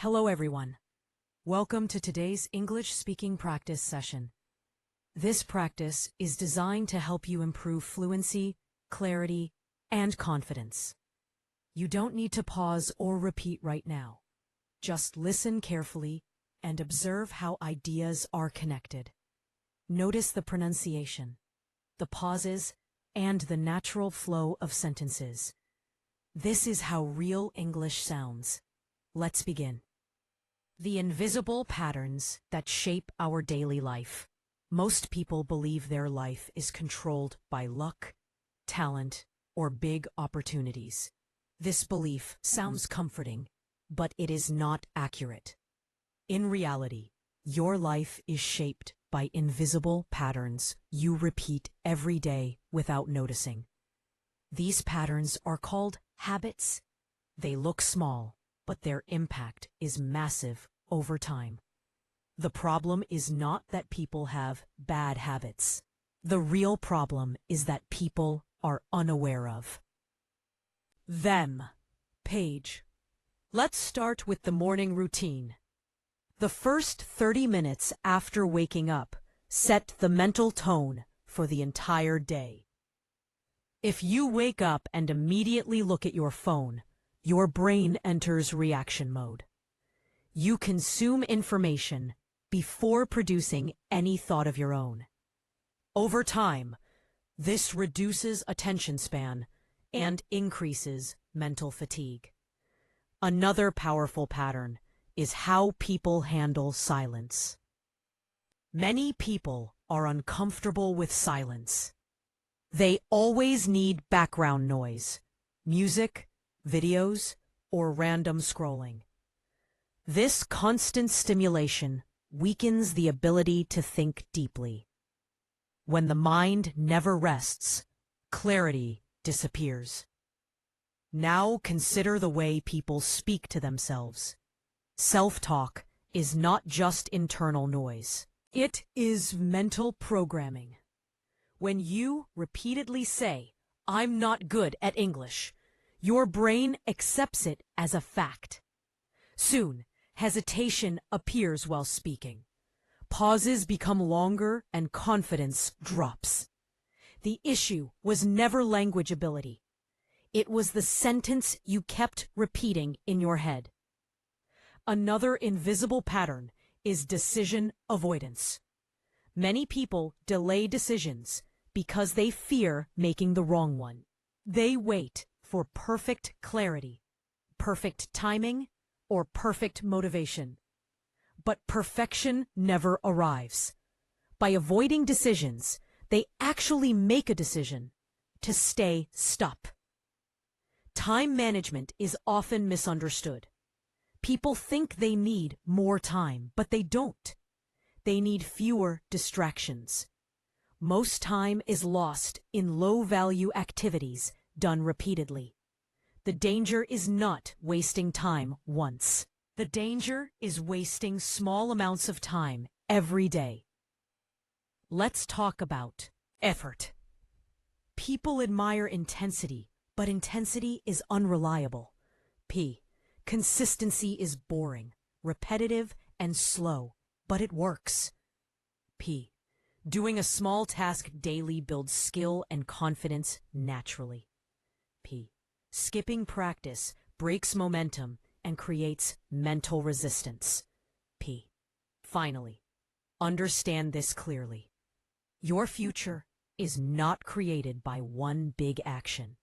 Hello everyone. Welcome to today's English speaking practice session. This practice is designed to help you improve fluency, clarity, and confidence. You don't need to pause or repeat right now. Just listen carefully and observe how ideas are connected. Notice the pronunciation, the pauses, and the natural flow of sentences. This is how real English sounds. Let's begin. The invisible patterns that shape our daily life. Most people believe their life is controlled by luck, talent, or big opportunities. This belief sounds comforting, but it is not accurate. In reality, your life is shaped by invisible patterns you repeat every day without noticing. These patterns are called habits. They look small, but their impact is massive over time. The problem is not that people have bad habits. The real problem is that people are unaware of them. Page. Let's start with the morning routine. The first 30 minutes after waking up set the mental tone for the entire day. If you wake up and immediately look at your phone, your brain enters reaction mode. You consume information before producing any thought of your own. Over time, this reduces attention span and increases mental fatigue. Another powerful pattern is how people handle silence. Many people are uncomfortable with silence. They always need background noise, music, videos, or random scrolling. This constant stimulation weakens the ability to think deeply. When the mind never rests, clarity disappears. Now consider the way people speak to themselves. Self-talk is not just internal noise. It is mental programming. When you repeatedly say, "I'm not good at English," your brain accepts it as a fact. Soon, hesitation appears while speaking. Pauses become longer and confidence drops. The issue was never language ability. It was the sentence you kept repeating in your head. Another invisible pattern is decision avoidance. Many people delay decisions because they fear making the wrong one. They wait for perfect clarity, perfect timing, or perfect motivation. But perfection never arrives. By avoiding decisions, they actually make a decision to stay stuck. Time management is often misunderstood. People think they need more time, but they don't. They need fewer distractions. Most time is lost in low-value activities done repeatedly. The danger is not wasting time once. The danger is wasting small amounts of time every day. Let's talk about effort. People admire intensity, but intensity is unreliable. Consistency is boring, repetitive, and slow, but it works. Doing a small task daily builds skill and confidence naturally. Skipping practice breaks momentum and creates mental resistance. Finally, understand this clearly. Your future is not created by one big action.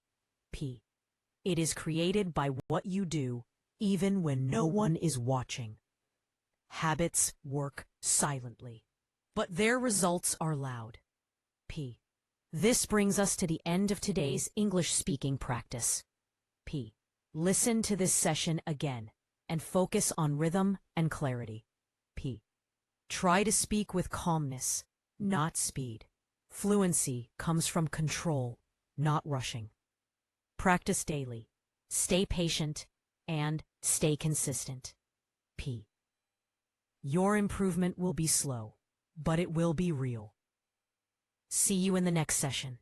It is created by what you do even when no one is watching. Habits work silently, but their results are loud. This brings us to the end of today's English speaking practice. Listen to this session again and focus on rhythm and clarity. Try to speak with calmness, not speed. Fluency comes from control, not rushing. Practice daily. Stay patient and stay consistent. Your improvement will be slow, but it will be real. See you in the next session.